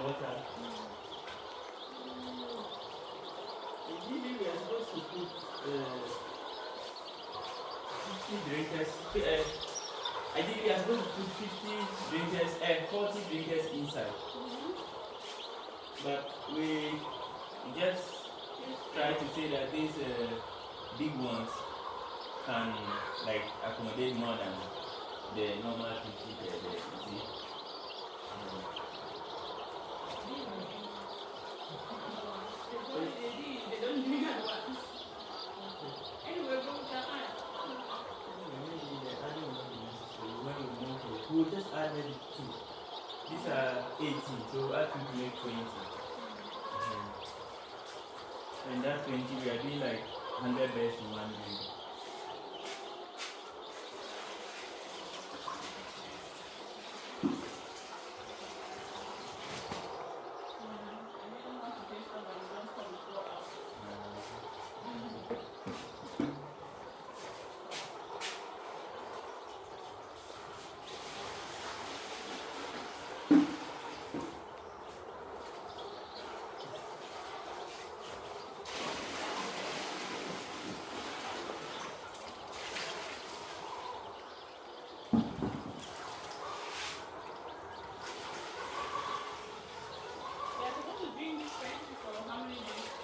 water. Ideally, we are supposed to put 50 drinkers. Ideally, we are supposed to put 50 drinkers and 40 drinkers inside. But we just try to say that these big ones can like accommodate more than the normal 50 per day. You see? They don't drink at once. Anyway, go with that eye. We'll just add maybe 2. These are 18, so add 2 to make 20. And that 20, we are doing like 100 beds in 1 day.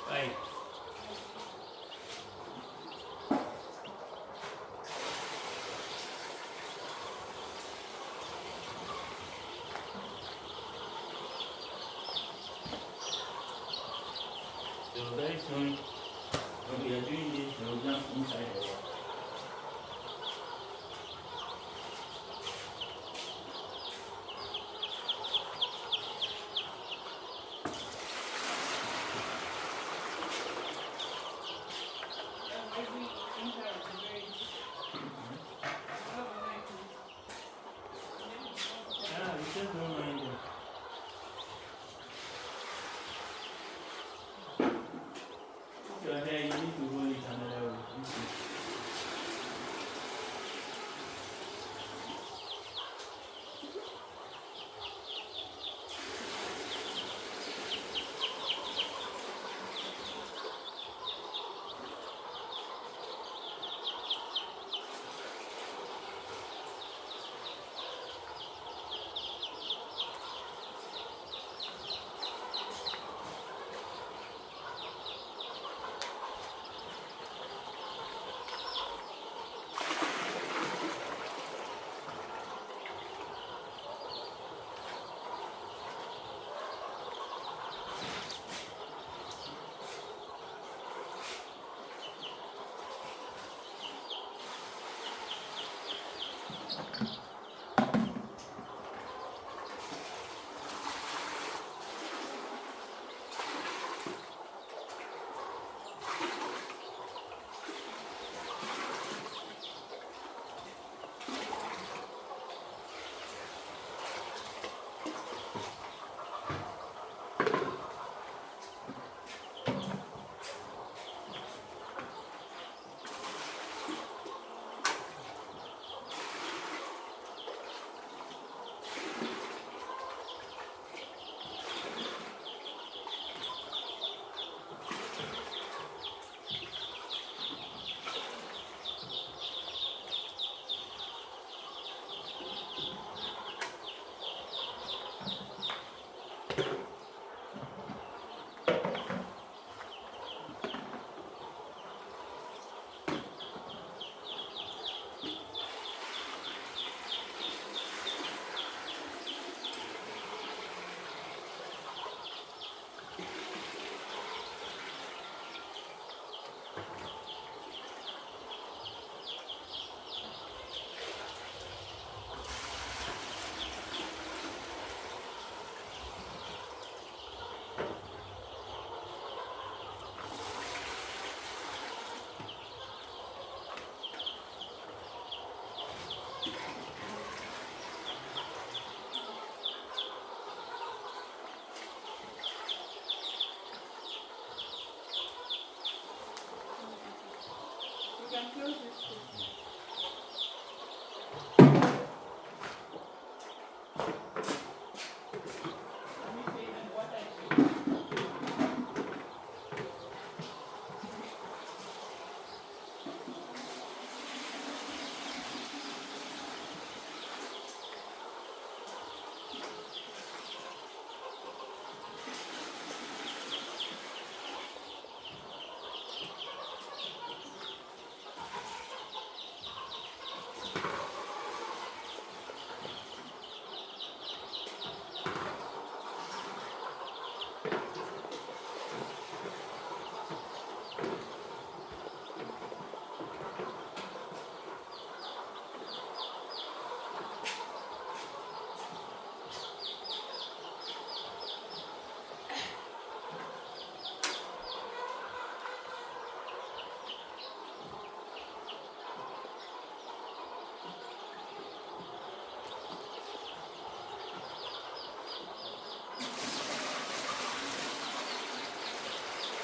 Right. So very soon, when we are doing this, we will jump inside the water. Yeah, we just don't mind it. If you are there, you need to hold it another way.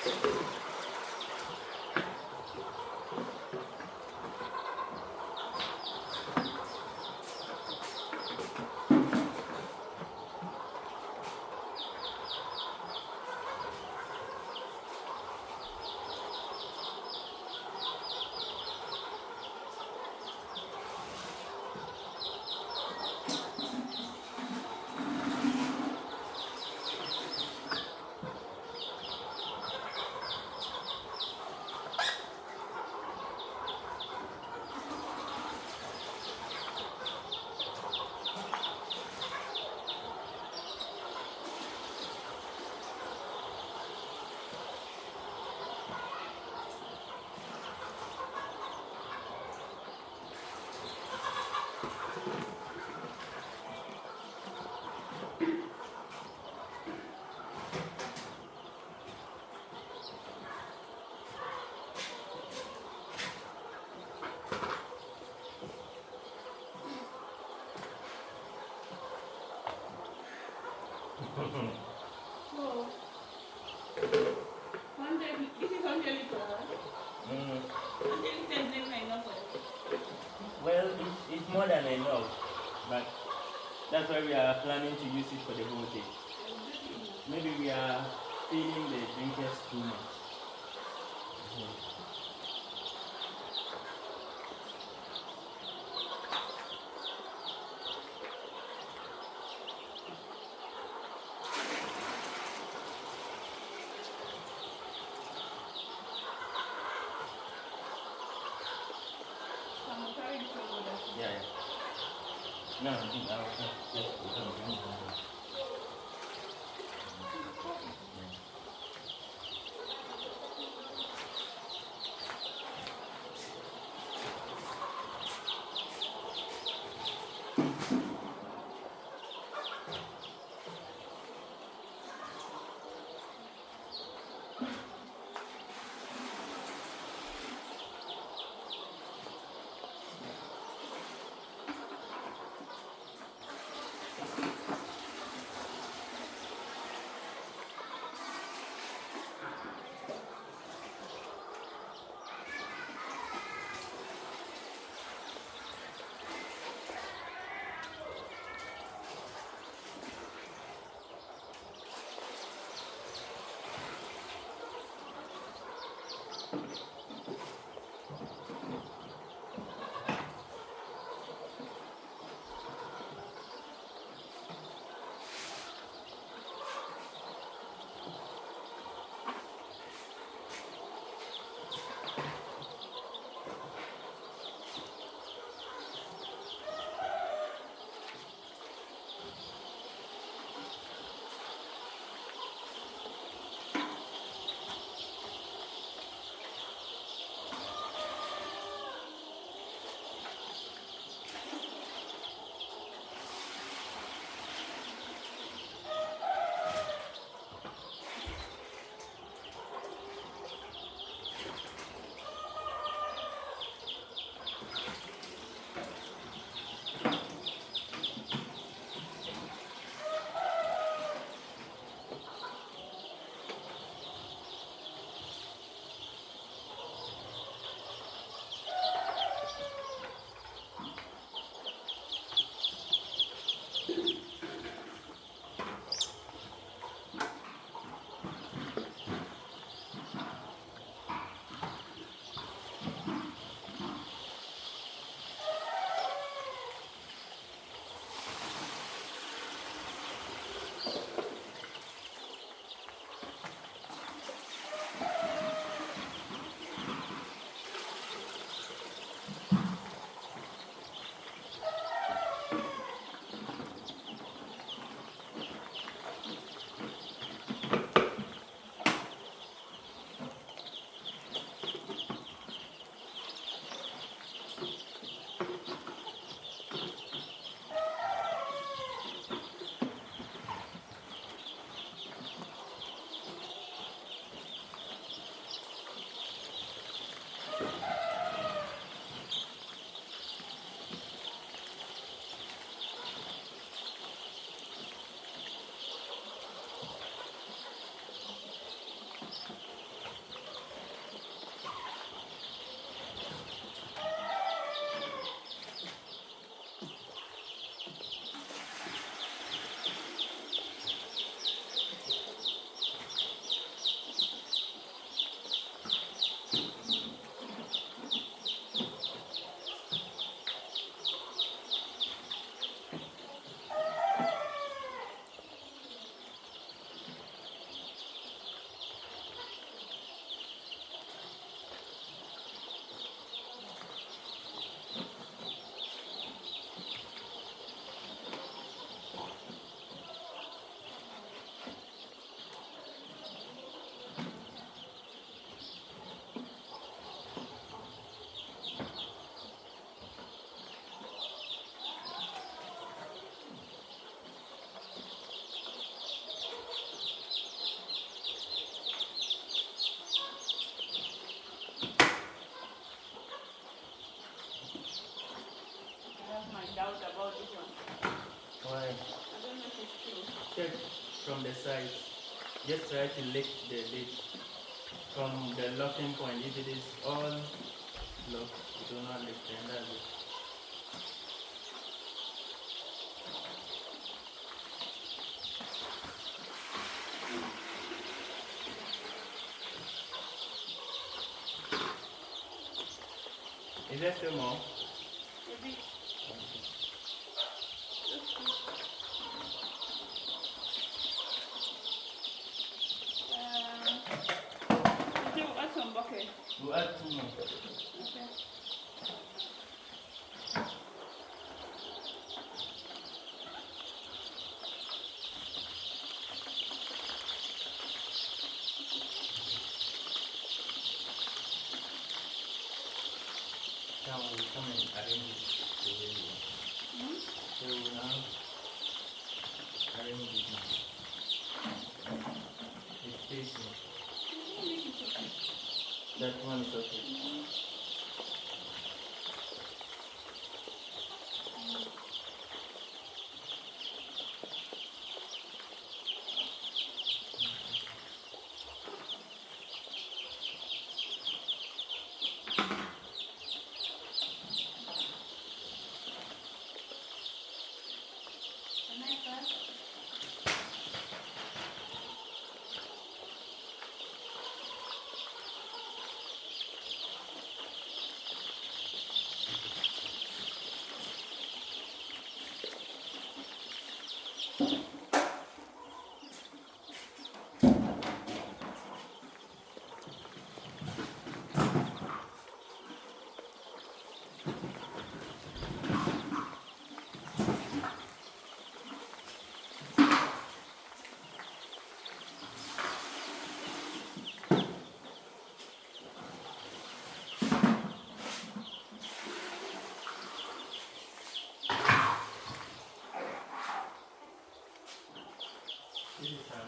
So, 100, this is 100 liters. Mm, 100 liters is not enough for you. well, it's more than enough, but that's why we are planning to use it for the whole day. Maybe we are feeding the drinkers too much. So I'm gonna carry this one with us. Yeah, yeah. No, I think I'll just open it. just try to lift the lid from the locking point. If it is all locked, it will not lift, and that's it. Is there still more? Maybe. We'll add some bucket. We'll add 2 more. Okay. Now we'll come and arrange it the way you want. So now, arrange it now. It's facing. That one is okay. This is how.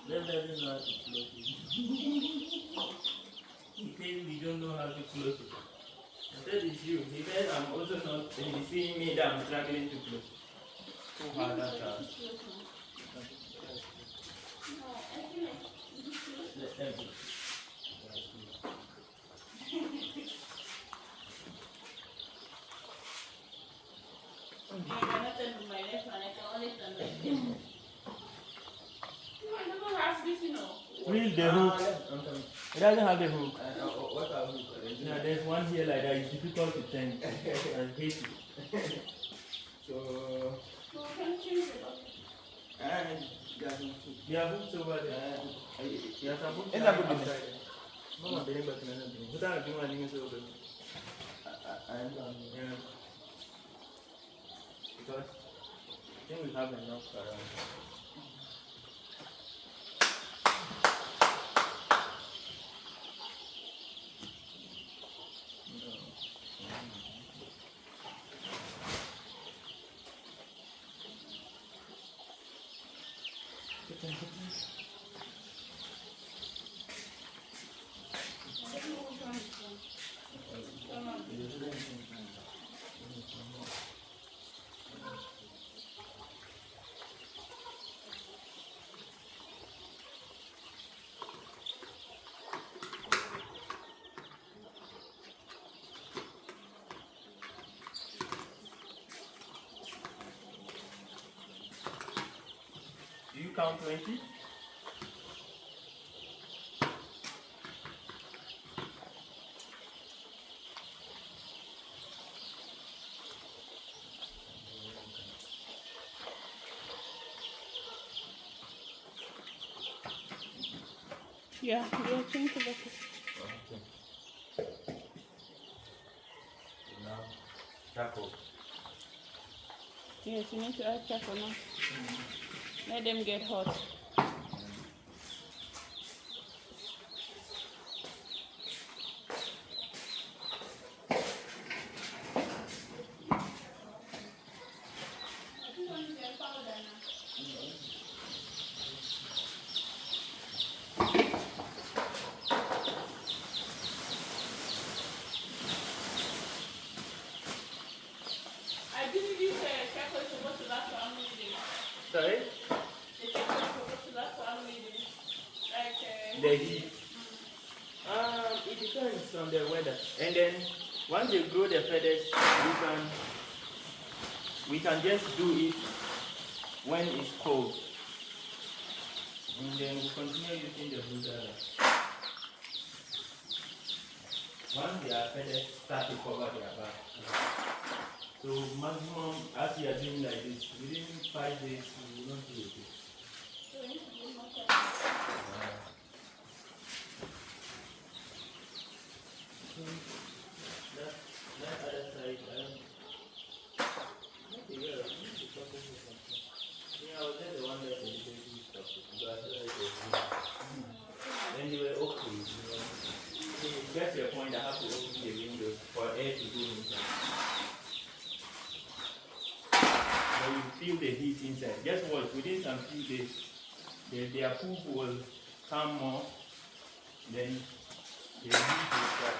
That doesn't know how to close it. He says we don't know how to close it. I said it's you. He said I'm also not. He's seeing me that I'm struggling to close. Too hard that task. Let me. Where's the hook? It doesn't have the hook. What are we? No, there's one here like that. It's difficult to turn. I hate it. So, Yeah, hooks over there. Yeah, some hooks End are up with outside the- there. No, I'm doing but nothing. Who doesn't do anything so good? Yeah. Because I think we have enough around. you count 20? Yeah, you're trying to look. Okay. Now, charcoal. Yes, you need to add charcoal now. Let them get hot. I believe you said charcoal is supposed to last for how many days? Sorry? The charcoal is supposed to last for how many days? Like, The heat. It depends on the weather. And then once they grow the feathers, we can just do it when it's cold. And then we continue using the bruiser. Once their feathers start to cover their back. So maximum, as you are doing like this, within 5 days we will not do it. That other side, yeah, I was there the one that they did stuff. Then they were okay, you know. You get to a point I have to open the windows for air to go inside. But you feel the heat inside. Guess what? Within some few days, their poop will come more, then the heat will start.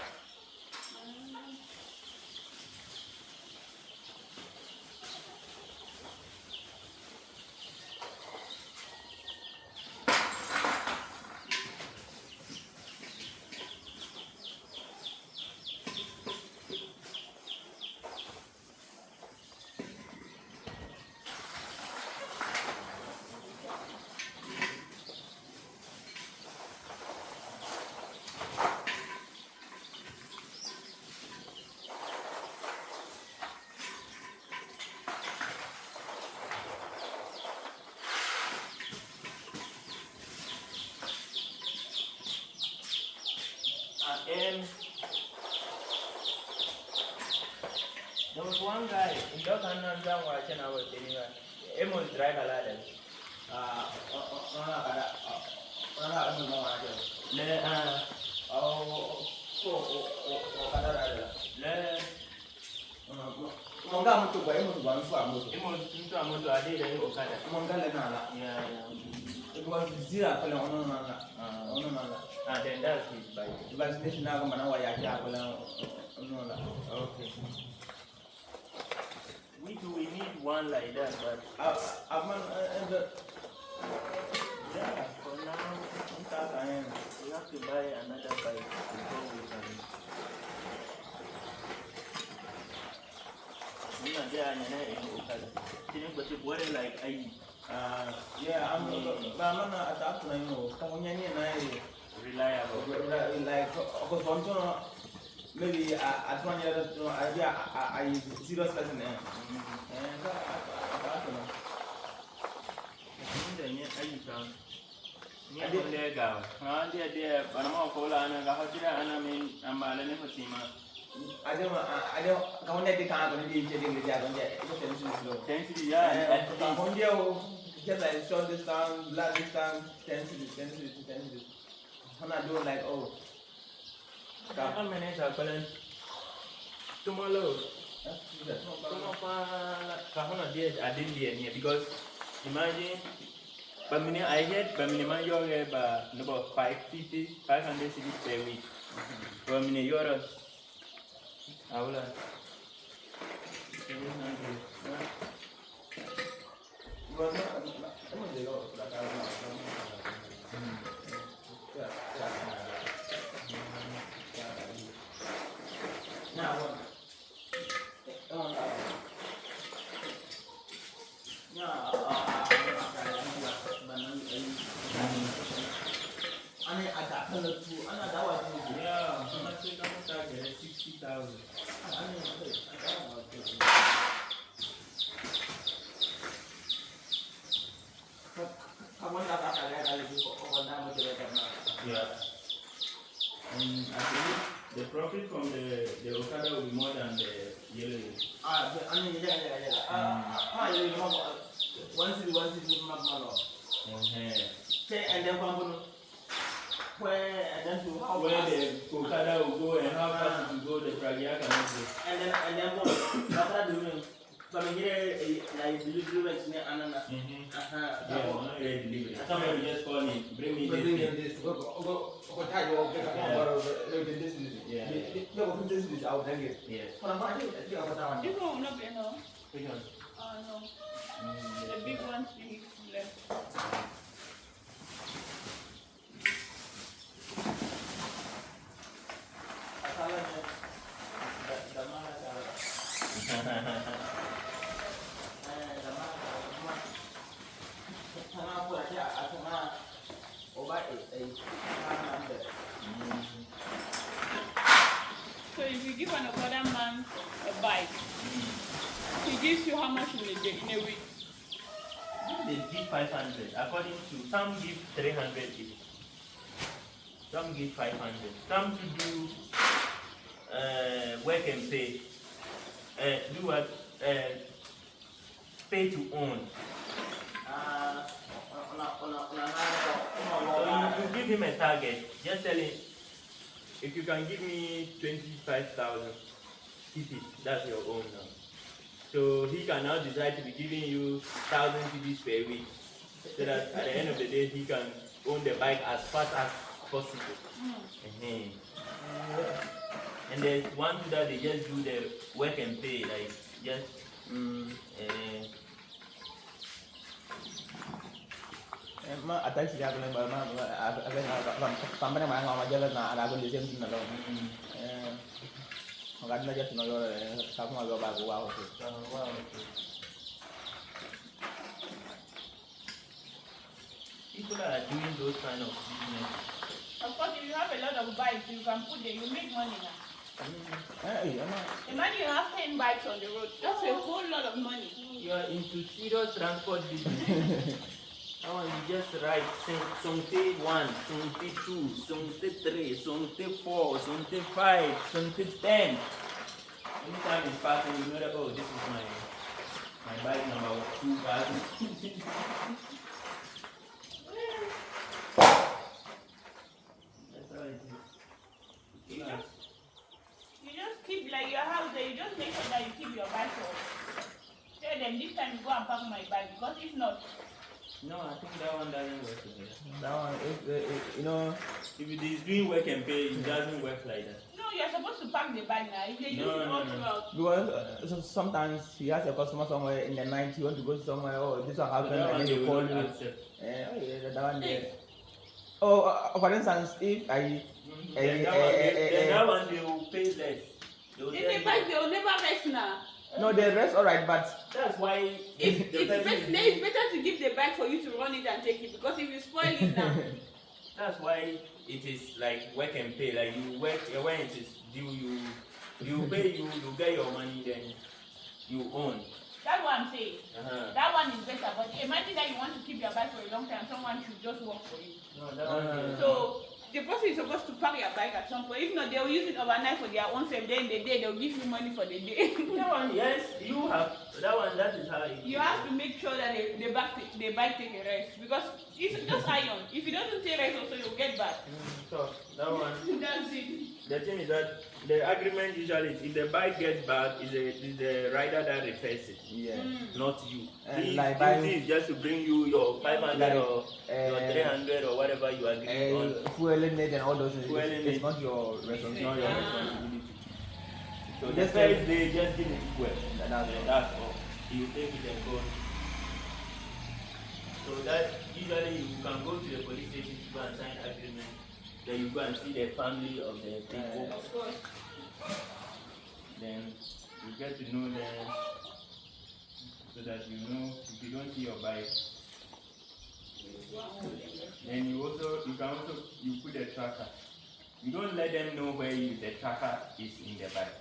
And there was one guy in Dokananda watching our anyway. Amos drive a ladder. Monga mtu kwa hiyo mtu wanafua moto. Amos mtu wa moto adile okada. Monga le nala. Yeah. It was zero pale ono nala. Then that's his bike. Vaccination na kama na wa yake hapo la ono nala. Okay. We need one like that, but yeah, for now we have to buy another bike before we can. You know, there are like yeah, I'm at na you kamunyanye na reliable. Like because one maybe at 1 year I serious person there. And I don't know. I don't come on the car and be getting the job and get it. Yeah, just like short this time, black this time, 10 cities. When I do like, oh, tomorrow. I didn't hear because imagine, I heard Bamini about 500 cities per week. Bamini Euros. I will. That was Yeah, so much we can target 60,000. Yeah. And I believe the profit from the Okada will be more than the yellow. And then where the Okada will go and how fast it will go, the Pragia cannot go. And then after doing like delivery ananas. Yeah, not really delivery. Somebody just call me, bring me this. This I'll bring it. Yes. This one will not be enough. Which one? No. The big ones we left. So if you give an other man a bike, he gives you how much in a week? They give 500. According to some give 300 each. Some give 500. Some to do work and pay. Do what? Pay to own. So you give him a target. Just tell him, if you can give me 25,000, keep it. That's your own now. So he can now decide to be giving you 1,000 CDs per week, so that at the end of the day he can own the bike as fast as possible. And there's one that they just do the work and pay, like just attach the agreement by somebody my mama jealous now, I go the same thing alone. I got not just know your come on, go back. Wow. People are doing those kind of business. Of course, if you have a lot of bikes, you can put them, you make money now. Imagine you have 10 bikes on the road. That's a whole lot of money. You are into serious transport business. Now you just write something 1, something 2, something 3, something 4, something 5, something 10. Anytime it's passing, you know that, oh, this is my bike number 2,000. That's how it is. You just keep like your house there, you just make sure that you keep your bike off. Tell them this time go and pack my bike, because if not, no, I think that one doesn't work together. That one, if it is doing work and pay, it doesn't work like that. no, you're supposed to pack the bag now. If they use it all throughout. because sometimes he has a customer somewhere in the night, you want to go somewhere, oh, this will happen, and then you call you. That one there. Oh, for instance, if I. That one they will pay less. If they bike, they will never rest now. No, the rest alright, but that's why it's better to give the bike for you to run it and take it, because if you spoil it now. That's why it is like work and pay. Like you work when it is due, you pay, you get your money, then you own. That's what I'm saying. That one is better, but imagine that you want to keep your bike for a long time, someone should just work for you. No, that one. So the person is supposed to pack your bike at some point. If not, they will use it overnight for their own self. Then in the day, they will give you money for the day. That one, yes, you have that one. That is how it is. You have to make sure that the bike take a rest, because it's just iron. If it doesn't take rest, also you'll get back. So that one. That's it. The thing is that the agreement usually is if the bike gets back, is the rider that repairs it. yeah. Not you. And Like is just to bring you your 500 or your 300 or whatever you agree on. Fuel and all those things. It's not your responsibility. So the first day, just give it fuel. That's all. You take it and go. So that usually you can go to the police station to go and sign agreement. Then you go and see the family of the people. Of course. Then you get to know them, so that you know if you don't see your bike. Then you can also put a tracker. You don't let them know where the tracker is in the bike.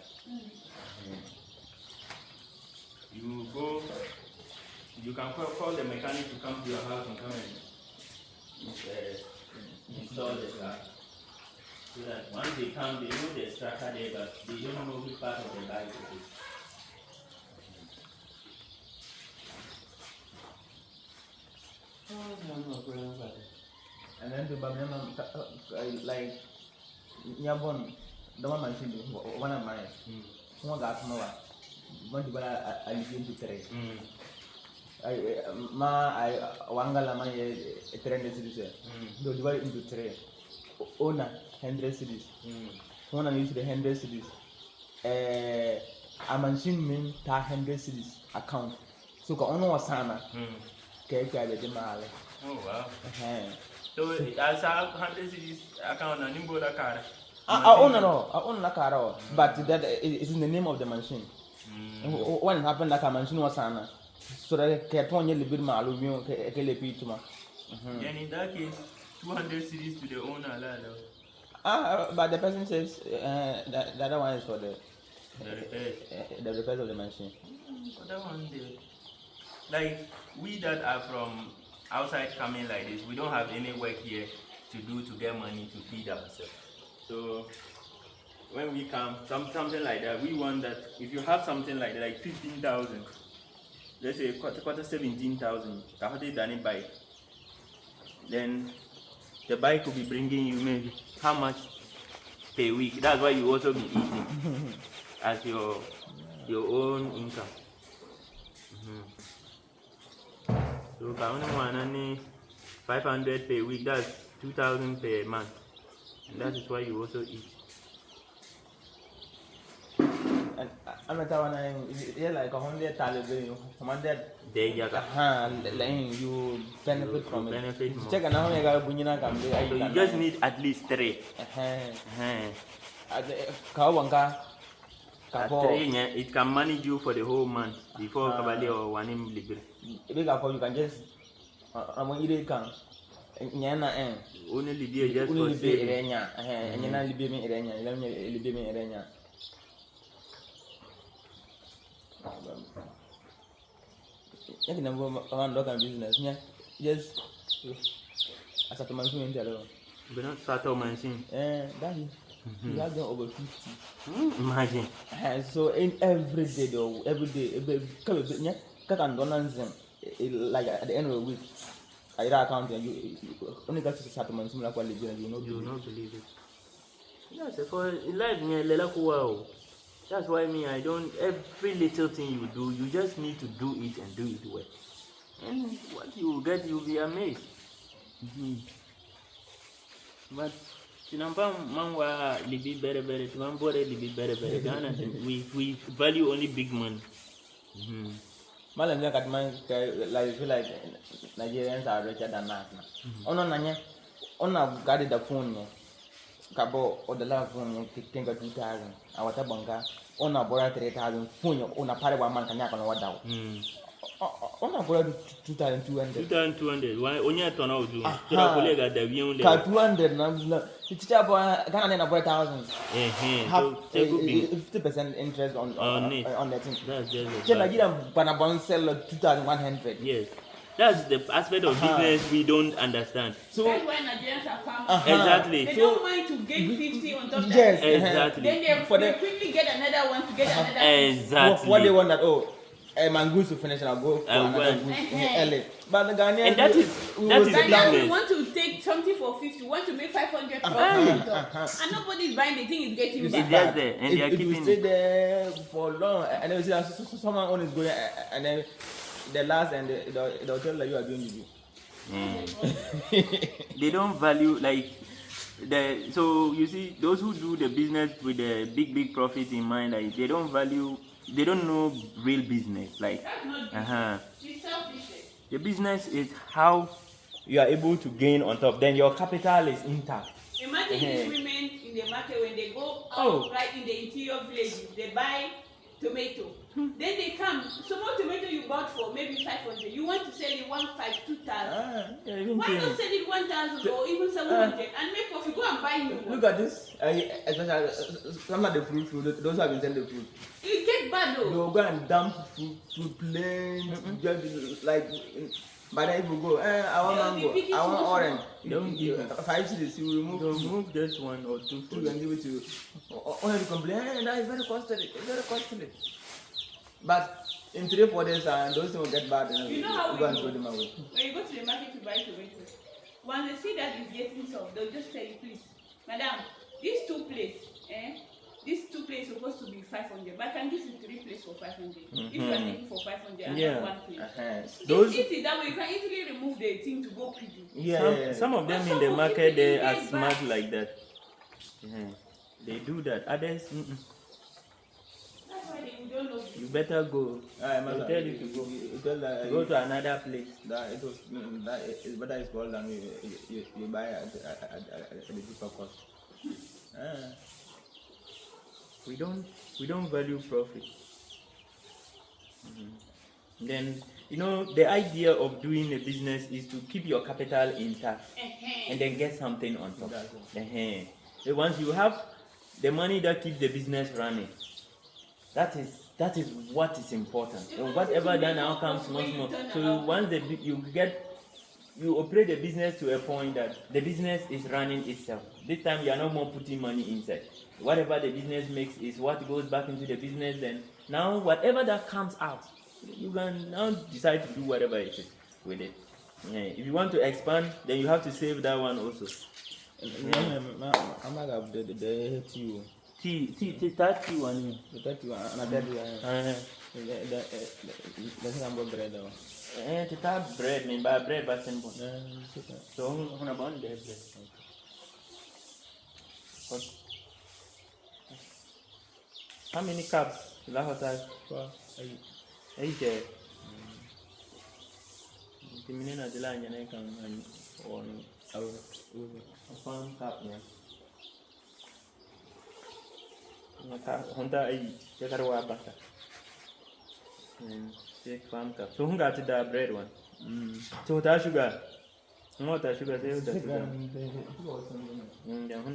You go. You can call the mechanic to come to your house and come and install the tracker. So that once they come, they know there's tracker there, but they don't know which part of the bike it is. And then the like Yabon, the one machine, one of mine. One got more. One to buy I begin to trade. I Wangala my 300 cities. Do divide into trade. Owner 100 cities. One and use the 100 cities. A machine mean 100 cities account. So go on was Sana. Oh wow. So as 100 cities account and you bought a car. I own a car, but that is in the name of the machine. What happened like a machine was Sana? So that kept on your little bit malumio, And in that case, 200 cities to the owner. But the person says that the other one is for the repairs of the machine. That one day. Like we that are from outside coming like this, we don't have any work here to do to get money to feed ourselves. So when we come, something like that, we want that if you have something like that, like 15,000, let's say quarter 17,000, done it by, then the bike will be bringing you maybe how much per week. That's why you also be eating as your own income. So if I only want 500 per week, that's 2,000 per month. And that is why you also eat. And I'm not like 100 Taliban, 100. You benefit from it. Benefit more. Check now, So you just need at least 3. It can manage you for the whole month before Kabali or Wanim Libre. You can just Only Libya just for saving. I can never look business. Yes, as a man, But not Sato Mansin. That you have them over 50. Imagine. So in every day, though, every day, like at the end of the week, I account and you only got to settlement similar quality and you will not believe it. Yes, for life near Lelakuao. That's why I don't, every little thing you do, you just need to do it and do it well. And what you will get, you'll be amazed. But Tinampa Mangwa live very, Timambore live very, Ghana, we value only big money. Malam at man like feel like Nigerians are richer than us. On a guarded the phone, Cabo or the last phone, think of 2,000. Our tabonga, on a border 3,000, phone on a paragon man can yak on what down. On a border 2,200. 2,200. Why only a ton of you? To a colleague at the view. 200. It's about 1,000. 50% interest on that thing. That's just Can I get a Banabon sell 2,100? Yes. That's the aspect of business we don't understand. So that's why Nigerians are farmers. Exactly. They don't mind to gain 50 on top of that. Yes, exactly. Then they quickly get another one to get another. Exactly. What they want that mangoes to finish and I'll go for another goose early. But the Ghanaians, and that is Ghanaians, we want to take something for 50, want to make 500 and nobody's buying the thing is getting it's back. just there and they are keeping it. Stay there for long and then someone on is going and then the last and they'll tell you are doing They don't value so you see those who do the business with the big profit in mind, like they don't know real business. Like It's selfish. The business is how you are able to gain on top. Then your capital is intact. Imagine these women in the market when they go out right in the interior villages, they buy tomato. Then they come. Small tomato you bought for maybe 500. You want to sell it 1,500, 2,000. Why not sell it 1,000 or even 700 and make profit? Go and buy new one. Look at this. Especially some of the fruit, those who have been selling the fruit. You get bad though. They'll go and dump fruit plain, just like. But then if you go, I want mango, I want orange. Don't give it. 5 cities, you remove just 1 or 2 fruit. You can give it to you. Only to complain, that is very costly. It's very costly. But in 3 or 4 days, those things will get bad. You know how we go and throw them away. When you go to the market to buy tomatoes, when they see that it's getting soft, they'll just tell you, please, madam, these 2 plates, these 2 plates supposed to be 500, but I can give you 3 plates for 500. If you are taking for 500 and not 1 plate. Those easy that way, you can easily remove the thing to go pretty. Some of them in the market they are smart like that. They do that. Others, that's why they don't know. You better go. I tell you to go. Go to another place. It's better it's called than you buy at the cheaper cost. We don't value profit. Then the idea of doing a business is to keep your capital intact and then get something on top. Once you have the money that keeps the business running, that is what is important. And whatever then now comes once more. So once you operate the business to a point that the business is running itself. This time you are no more putting money inside. Whatever the business makes is what goes back into the business. Then now whatever that comes out, you can now decide to do whatever it is with it. If you want to expand, then you have to save that one also. I'm not going to hate you. That one. That's not bread. That bread, mean by bread, but simple. So, on a bond, bread. How many cups? Lahota? 8. The minute of the line, I can on a farm cup. Honda, I get a while butter. Take farm cup. So, who got the bread one? So, that sugar. What that sugar? They the sugar.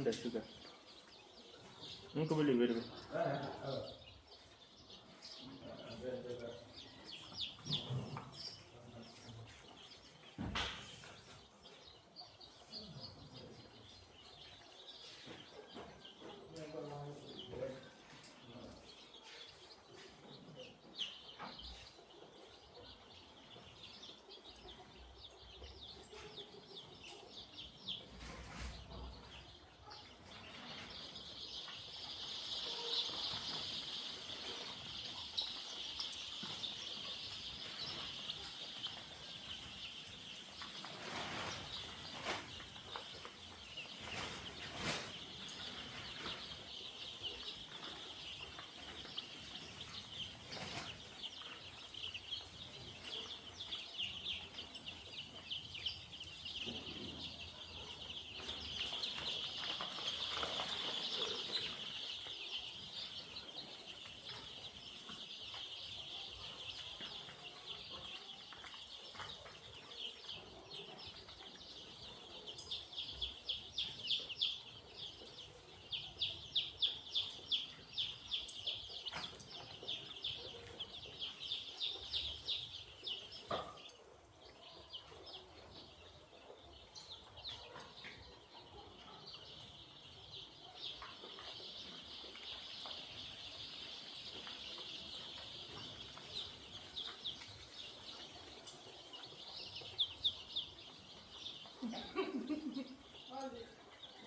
The sugar. I can't believe it.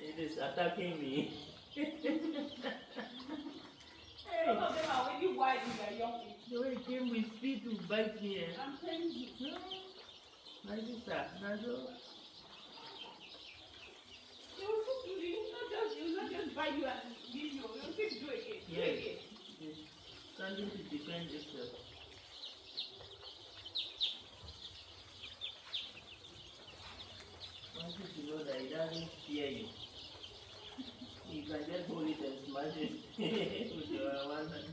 It is attacking me. Some of them are already wide in their young age. The way it came with speed to bite me. I'm telling you. My sister, Nazo. They will cook you. They will not just buy you and give you. They will say do again. Do Yes. again. Yes. Something to defend yourself. I want you to know that it doesn't fear you. You can just hold it and smash it with your one hand.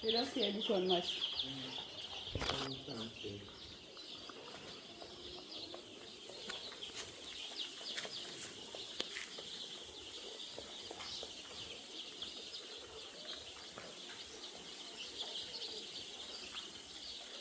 You don't fear this one much.